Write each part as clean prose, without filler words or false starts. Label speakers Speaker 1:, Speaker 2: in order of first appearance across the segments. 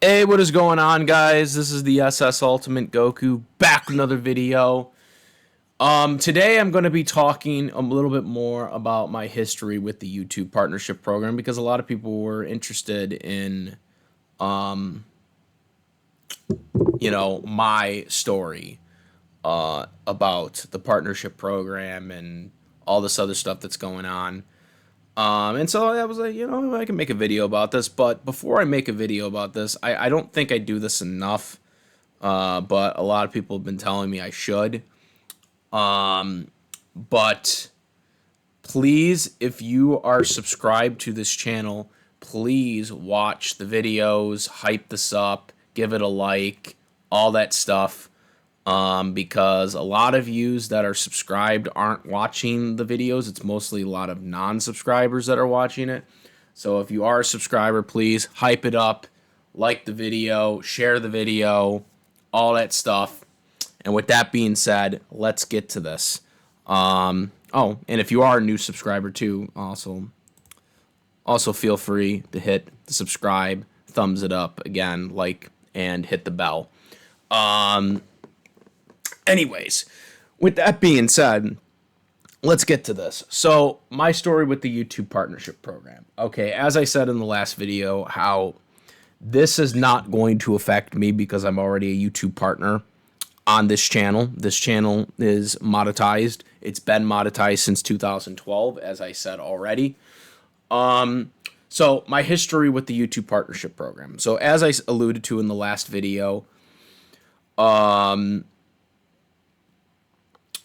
Speaker 1: Hey, what is going on, guys? This is the SS Ultimate Goku back with another video. Today I'm going to be talking a little bit more about my history with the YouTube partnership program because a lot of people were interested in, my story about the partnership program and all this other stuff that's going on. And so I was like, I can make a video about this. But before I make a video about this, I don't think I do this enough. But a lot of people have been telling me I should. But please, if you are subscribed to this channel, please watch the videos, hype this up, give it a like, all that stuff. Because a lot of yous that are subscribed aren't watching the videos. It's mostly a lot of non-subscribers that are watching it. So if you are a subscriber, please hype it up, like the video, share the video, all that stuff. And with that being said, let's get to this. And if you are a new subscriber too, also feel free to hit the subscribe, thumbs it up again, like, and hit the bell. Anyways, with that being said, let's get to this. So, my story with the YouTube partnership program. Okay, as I said in the last video, how this is not going to affect me because I'm already a YouTube partner on this channel. This channel is monetized. It's been monetized since 2012, as I said already. So, my history with the YouTube partnership program. So, as I alluded to in the last video,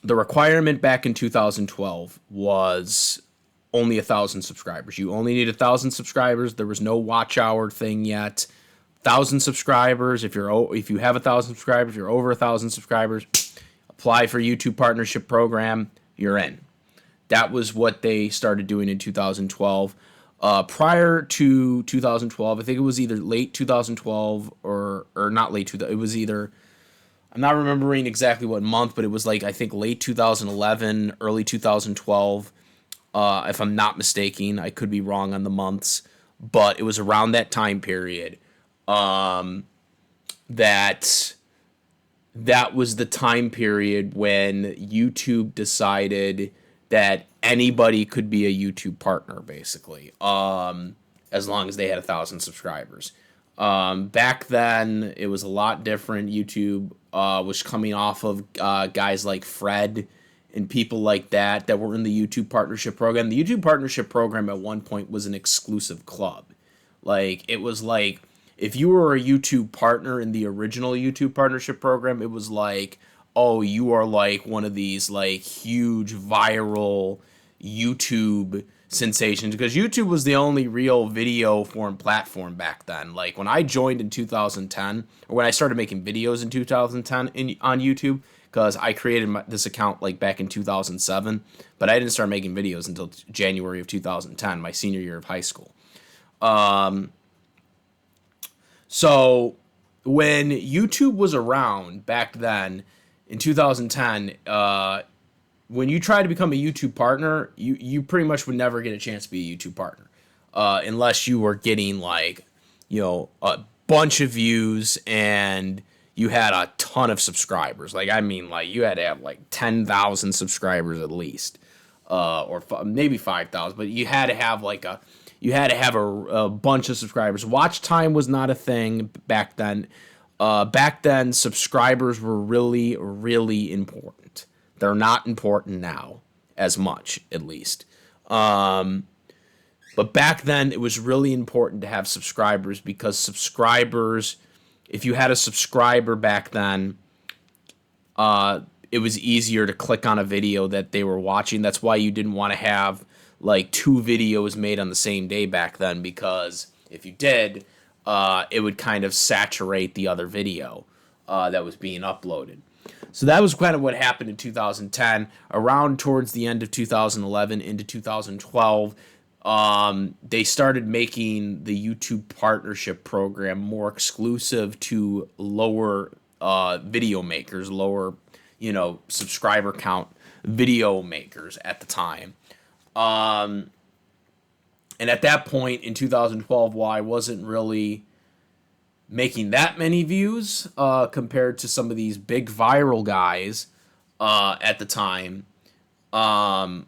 Speaker 1: the requirement back in 2012 was only 1,000 subscribers. You only need 1,000 subscribers. There was no watch hour thing yet. 1,000 subscribers. If you have 1,000 subscribers, you're over 1,000 subscribers. Apply for YouTube partnership program. You're in. That was what they started doing in 2012. Prior to 2012, I think it was either late 2012 or not late 2000. It was either, I'm not remembering exactly what month, but it was like, I think, late 2011, early 2012, if I'm not mistaken. I could be wrong on the months, but it was around that time period that was the time period when YouTube decided that anybody could be a YouTube partner, basically, as long as they had 1,000 subscribers. Back then, it was a lot different. YouTube was coming off of guys like Fred and people like that were in the YouTube partnership program. The YouTube partnership program at one point was an exclusive club. Like, it was like, if you were a YouTube partner in the original YouTube partnership program, it was like, oh, you are like one of these like huge viral YouTube sensations, because YouTube was the only real video form platform back then. Like, when I joined in 2010, or when I started making videos in 2010 on YouTube, because I created this account like back in 2007, but I didn't start making videos until January of 2010, my senior year of high school. So when YouTube was around back then in 2010, when you try to become a YouTube partner, you pretty much would never get a chance to be a YouTube partner unless you were getting like, a bunch of views and you had a ton of subscribers. Like, I mean, like, you had to have like 10,000 subscribers at least, or maybe 5,000, but you had to have a bunch of subscribers. Watch time was not a thing back then. Back then, subscribers were really, really important. They're not important now, as much, at least. But back then, it was really important to have subscribers, because subscribers, if you had a subscriber back then, it was easier to click on a video that they were watching. That's why you didn't want to have like 2 videos made on the same day back then, because if you did, it would kind of saturate the other video that was being uploaded. So that was kind of what happened in 2010. Around towards the end of 2011 into 2012, they started making the YouTube partnership program more exclusive to lower video makers, lower, subscriber count video makers at the time. And at that point in 2012, while I wasn't really making that many views compared to some of these big viral guys at the time. I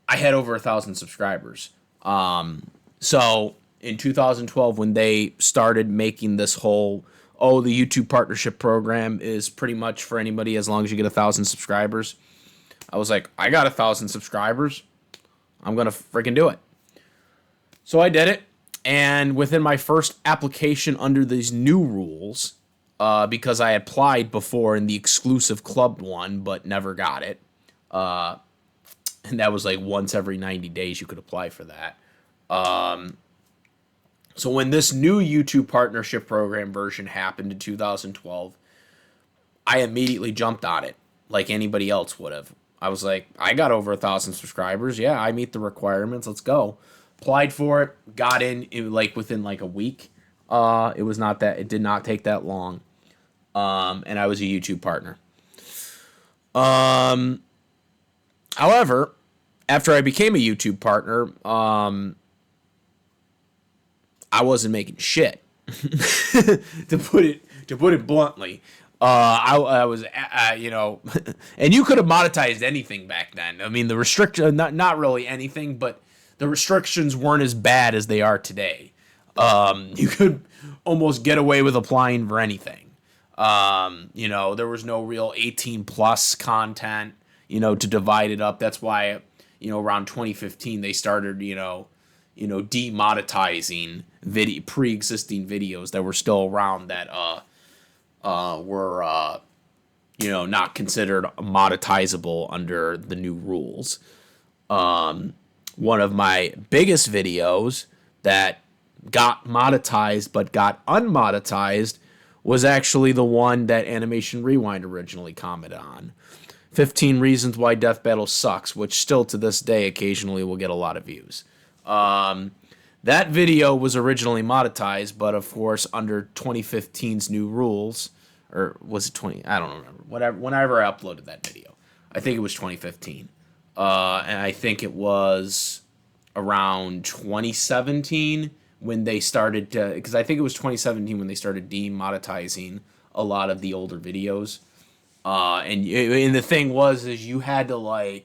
Speaker 1: had over 1,000 subscribers. So in 2012, when they started making this whole, oh, the YouTube partnership program is pretty much for anybody as long as you get 1,000 subscribers, I was like, I got 1,000 subscribers. I'm going to freaking do it. So I did it. And within my first application under these new rules, because I applied before in the exclusive club one, but never got it. And that was like once every 90 days you could apply for that. So when this new YouTube partnership program version happened in 2012, I immediately jumped on it like anybody else would have. I was like, I got over 1,000 subscribers. Yeah, I meet the requirements. Let's go. Applied for it, got in like within like a week. It did not take that long. And I was a YouTube partner. However, after I became a YouTube partner, I wasn't making shit. to put it bluntly. I was, and you could have monetized anything back then. I mean, the restriction, not really anything, but the restrictions weren't as bad as they are today. You could almost get away with applying for anything. There was no real 18 plus content, to divide it up. That's why, around 2015, they started, demonetizing pre-existing videos that were still around that, were, not considered monetizable under the new rules. One of my biggest videos that got monetized but got unmonetized was actually the one that Animation Rewind originally commented on. 15 Reasons Why Death Battle Sucks, which still to this day occasionally will get a lot of views. That video was originally monetized, but of course under 2015's new rules, or was it 20? I don't remember. Whenever I uploaded that video, I think it was 2015. And I think it was around 2017 when they started to, because I think it was 2017 when they started demonetizing a lot of the older videos. And the thing is you had to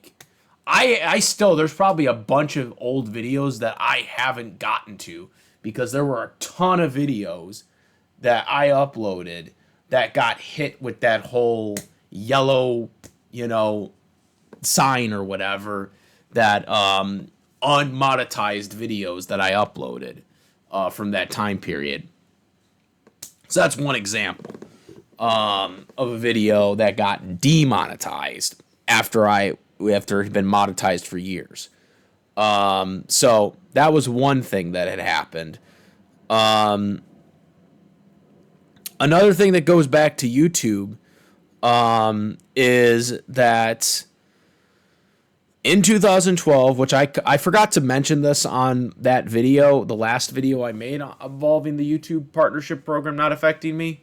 Speaker 1: I still, there's probably a bunch of old videos that I haven't gotten to because there were a ton of videos that I uploaded that got hit with that whole yellow, sign or whatever, that unmonetized videos that I uploaded from that time period. So that's one example of a video that got demonetized after it had been monetized for years. So that was one thing that had happened. Another thing that goes back to YouTube is that in 2012, which I forgot to mention this on that video, the last video I made involving the YouTube partnership program not affecting me,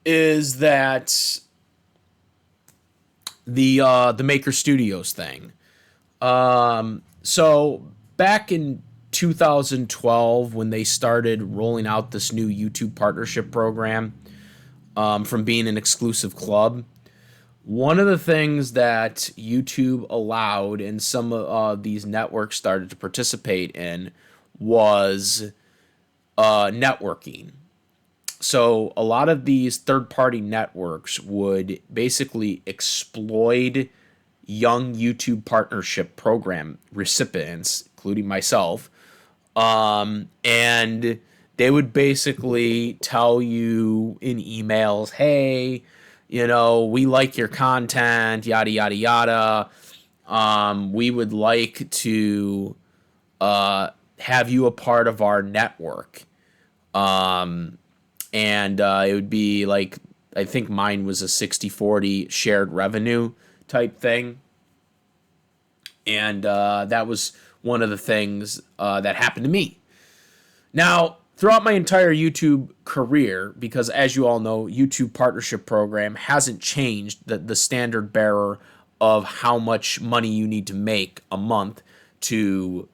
Speaker 1: is that the Maker Studios thing. So back in 2012, when they started rolling out this new YouTube partnership program, from being an exclusive club, one of the things that YouTube allowed and some of these networks started to participate in was networking. So a lot of these third-party networks would basically exploit young YouTube partnership program recipients, including myself, and they would basically tell you in emails, hey, we like your content, yada, yada, yada. We would like to have you a part of our network. And it would be like, I think mine was a 60-40 shared revenue type thing. And that was one of the things that happened to me. Now, throughout my entire YouTube career, because as you all know, YouTube partnership program hasn't changed the standard bearer of how much money you need to make a month to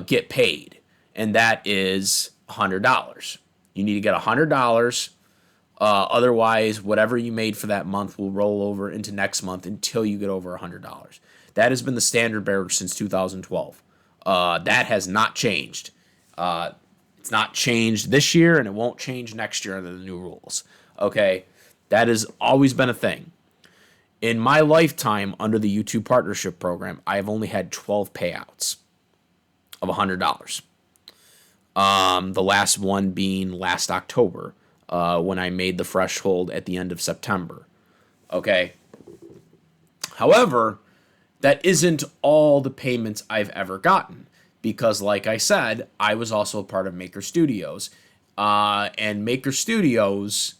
Speaker 1: get paid, and that is $100. You need to get $100. Otherwise, whatever you made for that month will roll over into next month until you get over $100. That has been the standard bearer since 2012. That has not changed. It's not changed this year, and it won't change next year under the new rules. Okay, that has always been a thing. In my lifetime under the YouTube partnership program, I have only had 12 payouts of $100. The last one being last October, when I made the threshold at the end of September. Okay. However, that isn't all the payments I've ever gotten, because, like I said, I was also a part of Maker Studios, and Maker Studios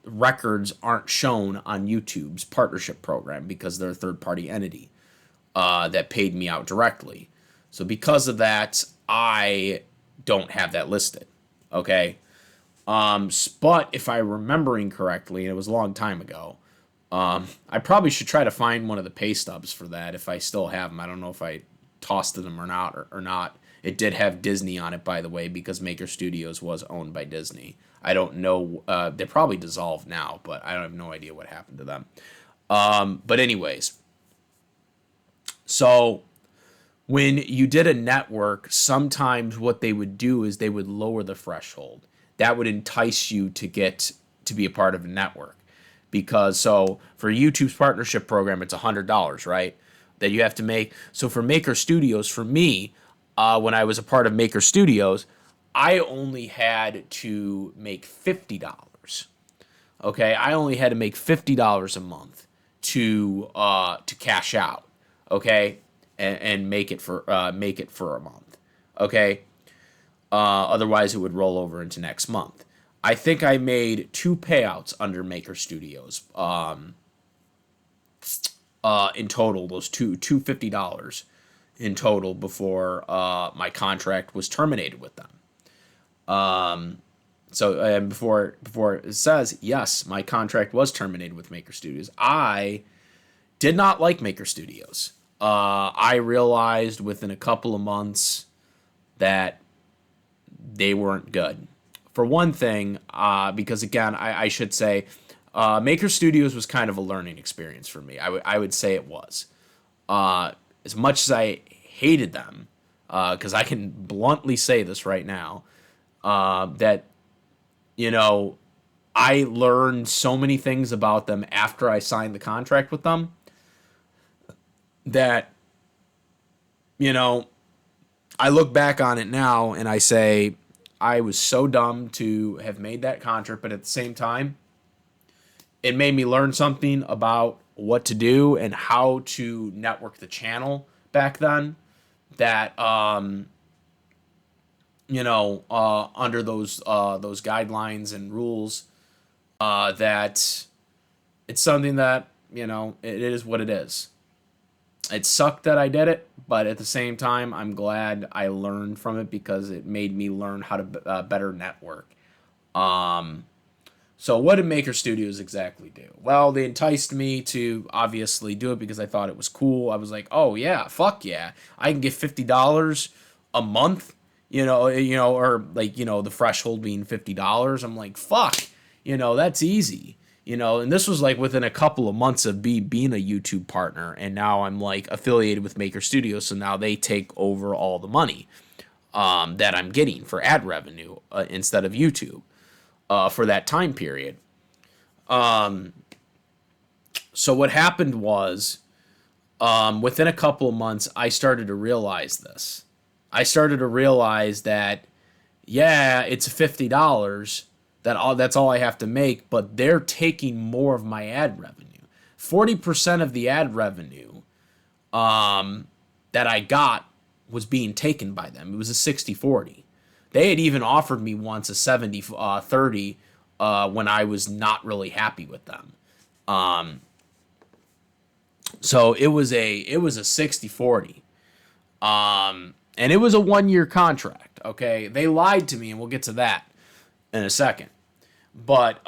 Speaker 1: records aren't shown on YouTube's partnership program because they're a third-party entity that paid me out directly. So because of that, I don't have that listed. Okay. But if I'm remembering correctly, and it was a long time ago, I probably should try to find one of the pay stubs for that if I still have them. I don't know if I tossed them or not. It did have Disney on it, by the way, because Maker Studios was owned by Disney. I don't know. They're probably dissolved now, but I have no idea what happened to them. But anyways, so when you did a network, sometimes what they would do is they would lower the threshold. That would entice you to get to be a part of a network. Because so for YouTube's partnership program, it's $100, right? That you have to make. So for Maker Studios, for me, when I was a part of Maker Studios, I only had to make $50. Okay, I only had to make $50 a month to cash out. Okay, and make it for a month. Okay, otherwise it would roll over into next month. I think I made 2 payouts under Maker Studios. In total, those two $50 in total before my contract was terminated with them. So before it says, yes, my contract was terminated with Maker Studios. I did not like Maker Studios. I realized within a couple of months that they weren't good. For one thing, because again, I should say, Maker Studios was kind of a learning experience for me. I would say it was. As much as I hated them, because I can bluntly say this right now, that, I learned so many things about them after I signed the contract with them that, I look back on it now and I say, I was so dumb to have made that contract, but at the same time, it made me learn something about what to do and how to network the channel back then that, under those guidelines and rules, that it's something that, it is what it is. It sucked that I did it, but at the same time, I'm glad I learned from it because it made me learn how to better network. So what did Maker Studios exactly do? Well, they enticed me to obviously do it because I thought it was cool. I was like, oh yeah, fuck yeah, I can get $50 a month, or like, the threshold being $50. I'm like, fuck, that's easy. And this was like within a couple of months of being a YouTube partner, and now I'm like affiliated with Maker Studios, so now they take over all the money that I'm getting for ad revenue instead of YouTube for that time period. So what happened was, within a couple of months, I started to realize this. I started to realize that, yeah, it's $50. That's all I have to make, but they're taking more of my ad revenue. 40% of the ad revenue that I got was being taken by them. It was a 60-40. They had even offered me once a 70-30 when I was not really happy with them. So it was a 60-40. And it was a 1-year contract, okay? They lied to me, and we'll get to that in a second. But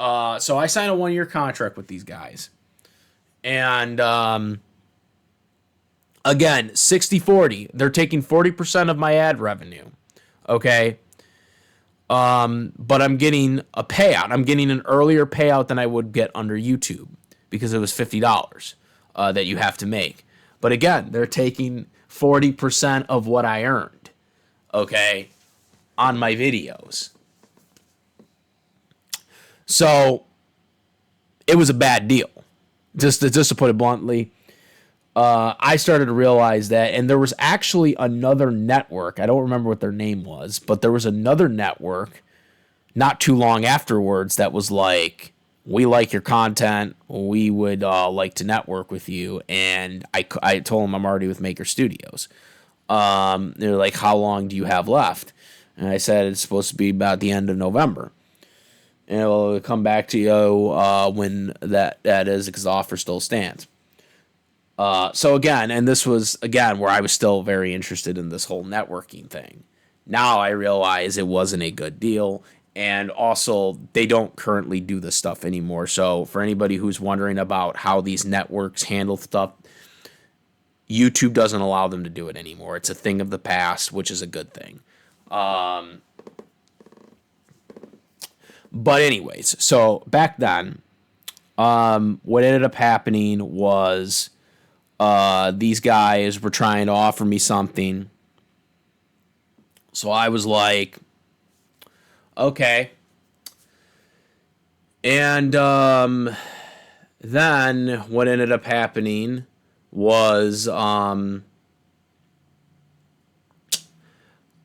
Speaker 1: so I signed a 1-year contract with these guys. And again, 60-40. They're taking 40% of my ad revenue. Okay. But I'm getting a payout. I'm getting an earlier payout than I would get under YouTube because it was $50 that you have to make. But again, they're taking 40% of what I earned, okay, on my videos. So it was a bad deal. Just to put it bluntly, I started to realize that, and there was actually another network. I don't remember what their name was, but there was another network not too long afterwards that was like, we like your content. We would like to network with you. And I told them I'm already with Maker Studios. They're like, how long do you have left? And I said, it's supposed to be about the end of November. And it'll come back to you when that is, because the offer still stands. So again, and this was, again, where I was still very interested in this whole networking thing. Now I realize it wasn't a good deal. And also, they don't currently do this stuff anymore. So for anybody who's wondering about how these networks handle stuff, YouTube doesn't allow them to do it anymore. It's a thing of the past, which is a good thing. But anyways, so back then, what ended up happening was these guys were trying to offer me something. So I was like, okay. And then what ended up happening was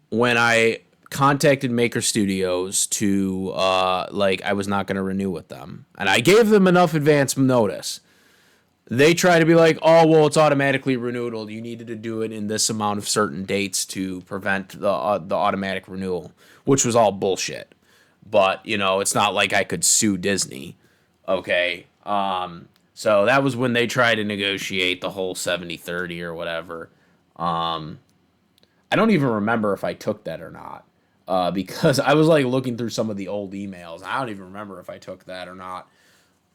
Speaker 1: when I contacted Maker Studios to I was not going to renew with them, and I gave them enough advance notice. They try to be like, oh, well, it's automatically renewal. You needed to do it in this amount of certain dates to prevent the automatic renewal, which was all bullshit. But, it's not like I could sue Disney. Okay. So that was when they tried to negotiate the whole 70-30 or whatever. I don't even remember if I took that or not. Because I was looking through some of the old emails. I don't even remember if I took that or not.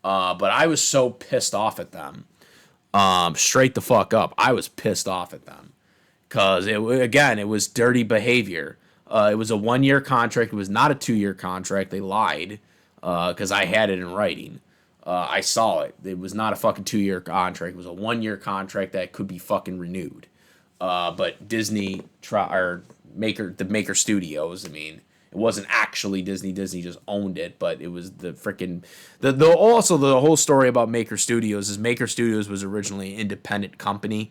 Speaker 1: But I was so pissed off at them. Straight the fuck up. I was pissed off at them. Because, it was dirty behavior. It was a 1-year contract. It was not a 2-year contract. They lied. Because I had it in writing. I saw it. It was not a fucking 2-year contract. It was a 1-year contract that could be fucking renewed. But Disney, the Maker Studios, it wasn't actually Disney. Disney just owned it, but it was the freaking also the whole story about Maker Studios is Maker Studios was originally an independent company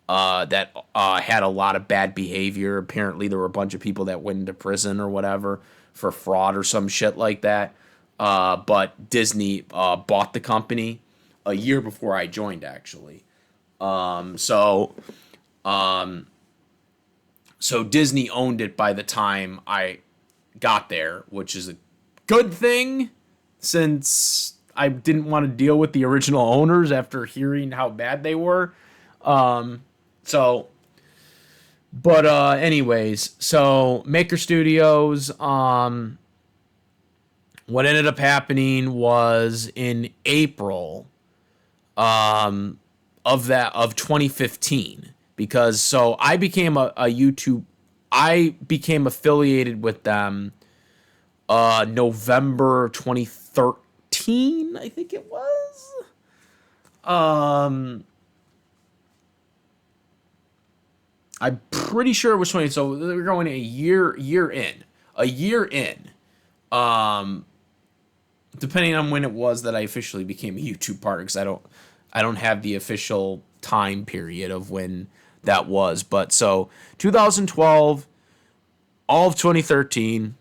Speaker 1: that had a lot of bad behavior. Apparently, there were a bunch of people that went into prison or whatever for fraud or some shit like that. But Disney bought the company a year before I joined, actually. So Disney owned it by the time I got there, which is a good thing since I didn't want to deal with the original owners after hearing how bad they were. Anyways, so Maker Studios, what ended up happening was in April of 2015, because so I became I became affiliated with them November 2013, I think it was. I'm pretty sure it was 20. So we're going a year in. Depending on when it was that I officially became a YouTube partner, because I don't have the official time period of when that was. But so 2012, all of 2013,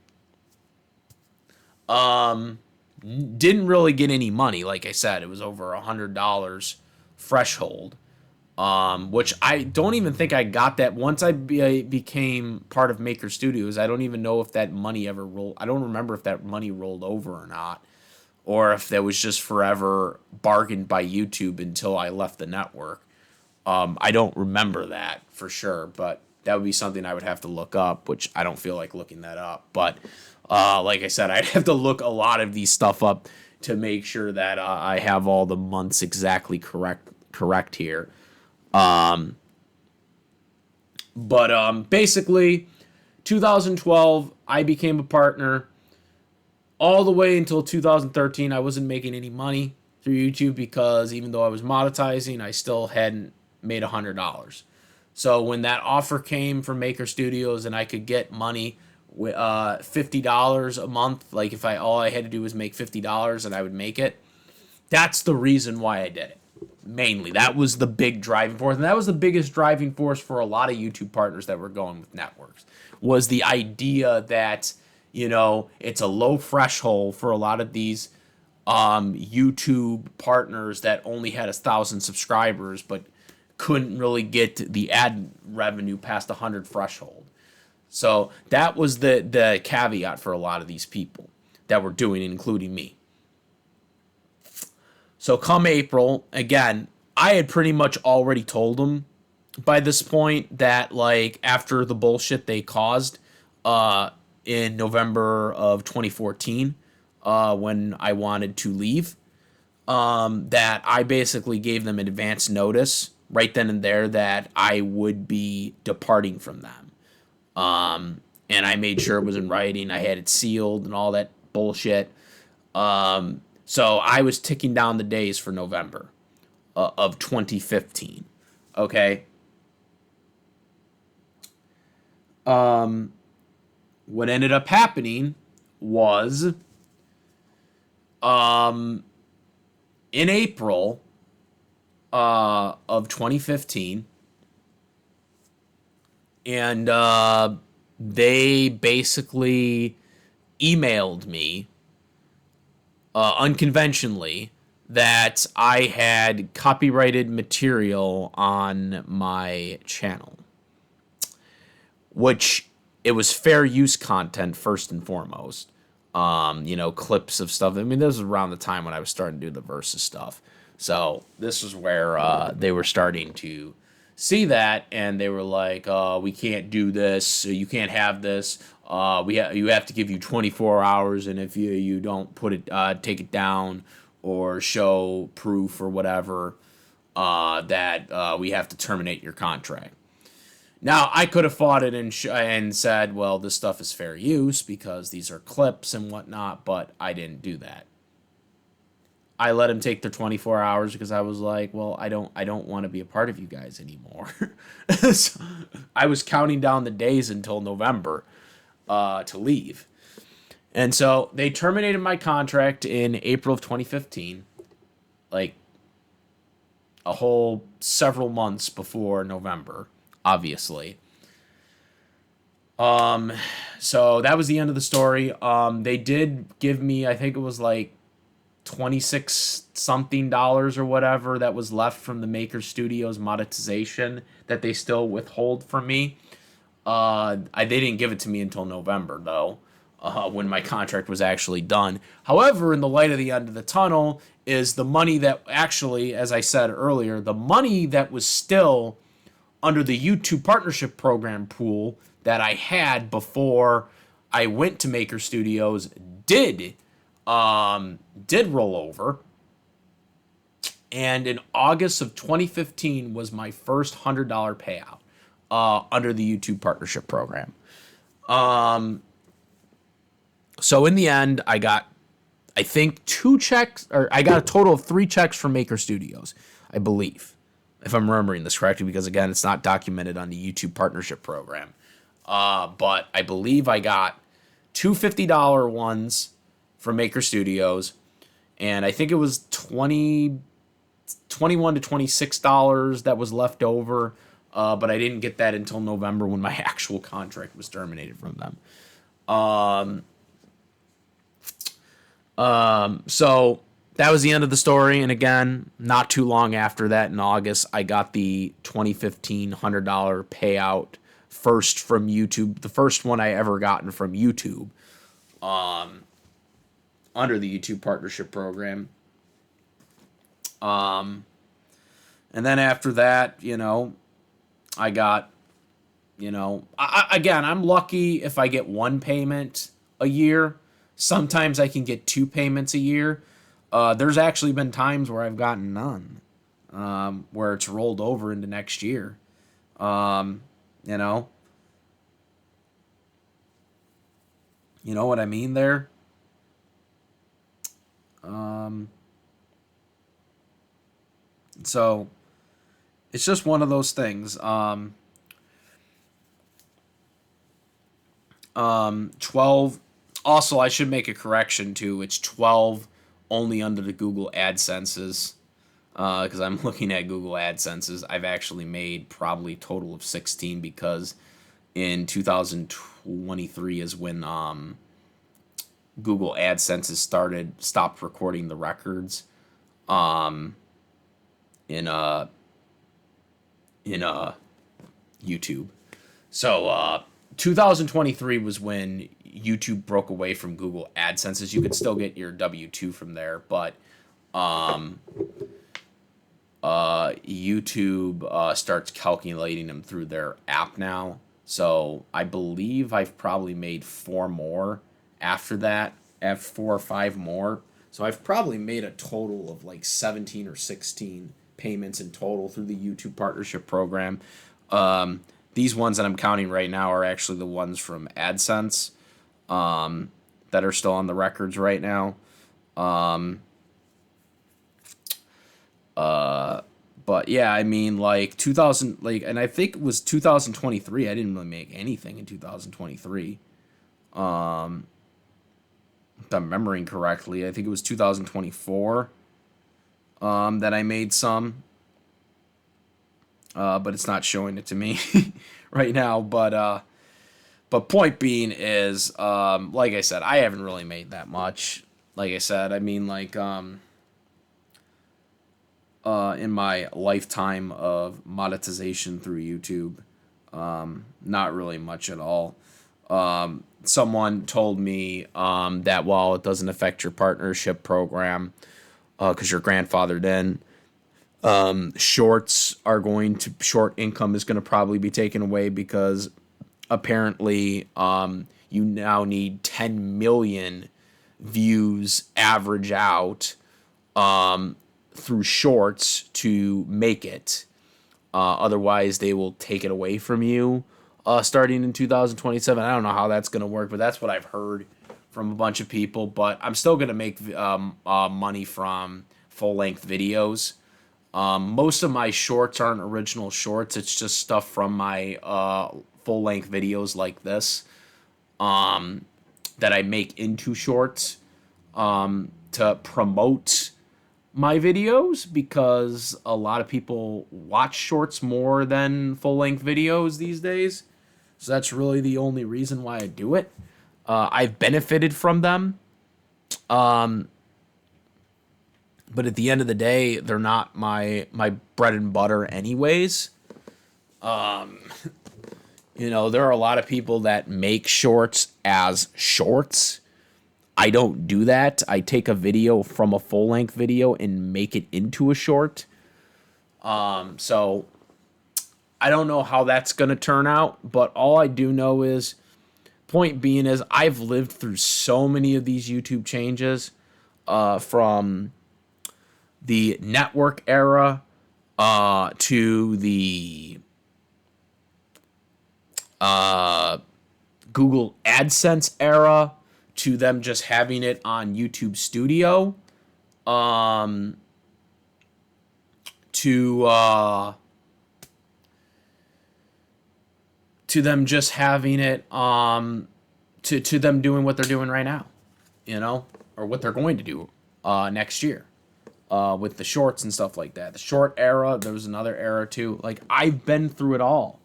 Speaker 1: didn't really get any money. Like I said, it was over $100 threshold, which I don't even think I got that once I became part of Maker Studios. I don't even know if that money ever rolled. I don't remember if that money rolled over or not, or if that was just forever bargained by YouTube until I left the network. I don't remember that for sure, but that would be something I would have to look up, which I don't feel like looking that up. But like I said, I'd have to look a lot of these stuff up to make sure that I have all the months exactly correct here. Basically, 2012, I became a partner. All the way until 2013, I wasn't making any money through YouTube because even though I was monetizing, I still hadn't made $100. So when that offer came from Maker Studios and I could get money with $50 a month, like if I all I had to do was make $50 and I would make it, that's the reason why I did it. Mainly, that was the big driving force, and that was the biggest driving force for a lot of YouTube partners that were going with networks. Was the idea that it's a low threshold for a lot of these YouTube partners that only had 1,000 subscribers, but couldn't really get the ad revenue past the 100 threshold. So that was the caveat for a lot of these people that were doing it, including me. So come April, again, I had pretty much already told them by this point that, like, after the bullshit they caused in November of 2014, when I wanted to leave, that I basically gave them an advance notice right then and there that I would be departing from them. And I made sure it was in writing. I had it sealed and all that bullshit. So I was ticking down the days for November of 2015. Okay. What ended up happening was in April of 2015, and they basically emailed me unconventionally that I had copyrighted material on my channel, which it was fair use content first and foremost. Clips of stuff. I mean, this was around the time when I was starting to do the Versus stuff. So this is where they were starting to see that, and they were like, we can't do this. You can't have this. You have to give you 24 hours, and if you don't put it, take it down or show proof or whatever, that we have to terminate your contract. Now, I could have fought it and said, well, this stuff is fair use because these are clips and whatnot, but I didn't do that. I let them take their 24 hours because I was like, well, I don't want to be a part of you guys anymore. So I was counting down the days until November to leave. And so they terminated my contract in April of 2015, like a whole several months before November, obviously. So that was the end of the story. They did give me, I think it was like $26 something or whatever that was left from the Maker Studios monetization that they still withhold from me. They didn't give it to me until November though, when my contract was actually done. However, in the light of the end of the tunnel is the money that actually, as I said earlier, the money that was still under the YouTube partnership program pool that I had before I went to Maker Studios did roll over. And in August of 2015 was my first $100 payout under the YouTube partnership program. So in the end, I got, I think, 2 checks, or I got a total of 3 checks from Maker Studios, I believe, if I'm remembering this correctly, because again, it's not documented on the YouTube partnership program. But I believe I got 2 $50 ones from Maker Studios, and I think it was $21 to $26 that was left over, but I didn't get that until November when my actual contract was terminated from them. So that was the end of the story, and again, not too long after that, in August, I got the 2015 $100 payout first from YouTube, the first one I ever gotten from YouTube, under the YouTube partnership program. And then after that, I got, again, I'm lucky if I get 1 payment a year. Sometimes I can get 2 payments a year. There's actually been times where I've gotten none, where it's rolled over into next year. You know what I mean there? Um, so it's just one of those things. 12. Also, I should make a correction too. It's 12 only under the Google AdSenses. Because I'm looking at Google AdSenses. I've actually made probably a total of 16 because in 2023 is when Google AdSenses stopped recording the records um, in YouTube. So 2023 was when YouTube broke away from Google AdSenses. You could still get your W-2 from there, but YouTube starts calculating them through their app now. So I believe I've probably made 4 more after that, 4 or 5 more. So I've probably made a total of like 17 or 16 payments in total through the YouTube partnership program. These ones that I'm counting right now are actually the ones from AdSense that are still on the records right now. But yeah, I mean, like 2000, like, and I think it was 2023. I didn't really make anything in 2023. If I'm remembering correctly, I think it was 2024 that I made some. But it's not showing it to me right now. But point being is, like I said, I haven't really made that much. Like I said, I mean, like, in my lifetime of monetization through YouTube, not really much at all. Someone told me that while it doesn't affect your partnership program, because you're grandfathered in, short income is going to probably be taken away because apparently you now need 10 million views average out through shorts to make it. Otherwise, they will take it away from you starting in 2027. I don't know how that's going to work, but that's what I've heard from a bunch of people. But I'm still going to make money from full-length videos. Most of my shorts aren't original shorts. It's just stuff from my full-length videos like this that I make into shorts to promote my videos because a lot of people watch shorts more than full-length videos these days. So that's really the only reason why I do it. I've benefited from them. But at the end of the day, they're not my bread and butter anyways. There are a lot of people that make shorts as shorts. I don't do that. I take a video from a full-length video and make it into a short. So I don't know how that's going to turn out, but all I do know is, point being is, I've lived through so many of these YouTube changes, from the network era to the Google AdSense era to them just having it on YouTube Studio, to them just having it to them doing what they're doing right now, or what they're going to do next year with the shorts and stuff like that. The short era, there was another era too. Like, I've been through it all.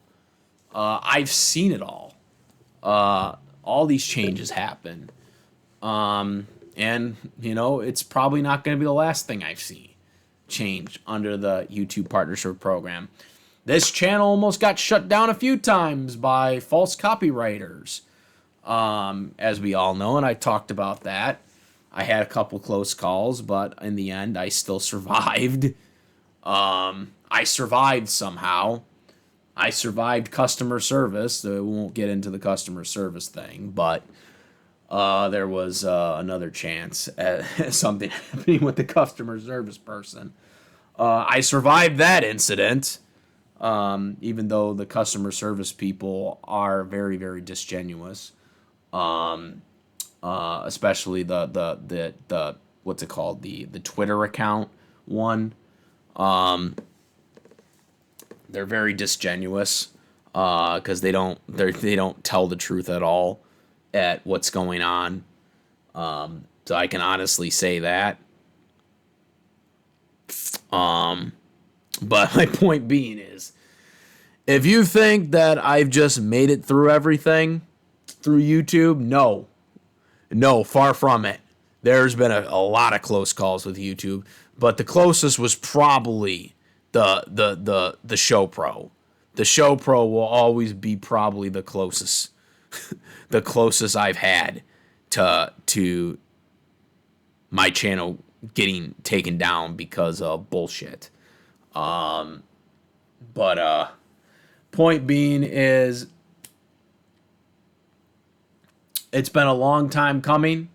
Speaker 1: I've seen it all. All these changes happen. And, it's probably not going to be the last thing I've seen change under the YouTube partnership program. This channel almost got shut down a few times by false copywriters, as we all know, and I talked about that. I had a couple close calls, but in the end, I still survived. I survived somehow. I survived customer service. So we won't get into the customer service thing, but there was another chance at something happening with the customer service person. I survived that incident, even though the customer service people are very, very disingenuous. especially the what's it called, the Twitter account one. They're very disingenuous because they don't tell the truth at all at what's going on. So I can honestly say that. But my point being is, if you think that I've just made it through everything through YouTube, no, far from it. There's been a lot of close calls with YouTube, but the closest was probably the Show Pro. The Show Pro will always be probably the closest, the closest I've had to my channel getting taken down because of bullshit. But point being is, it's been a long time coming,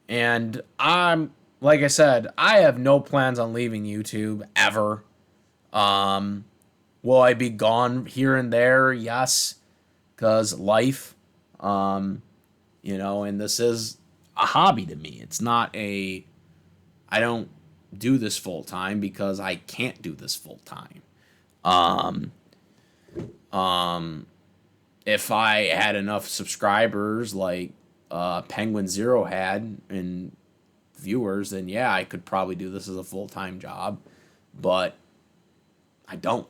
Speaker 1: and like I said, I have no plans on leaving YouTube ever. Will I be gone here and there? Yes, because life, and this is a hobby to me. It's not I don't do this full time because I can't do this full time. If I had enough subscribers like Penguin Zero had and viewers, then yeah, I could probably do this as a full-time job, but I don't.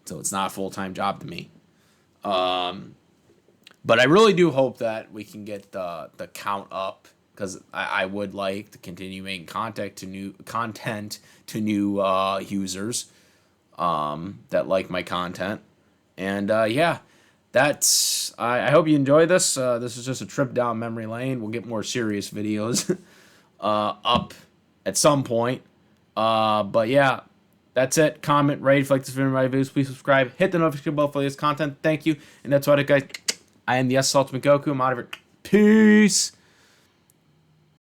Speaker 1: So it's not a full-time job to me. But I really do hope that we can get the count up, because I would like to continue making content to new users that like my content. And yeah, I hope you enjoy this. This is just a trip down memory lane. We'll get more serious videos up at some point. But yeah, that's it. Comment, rate if you like this video, my videos. Please subscribe. Hit the notification bell for latest content. Thank you. And that's what it, guys. I am the S Ultimate Goku. I'm out of here. Peace.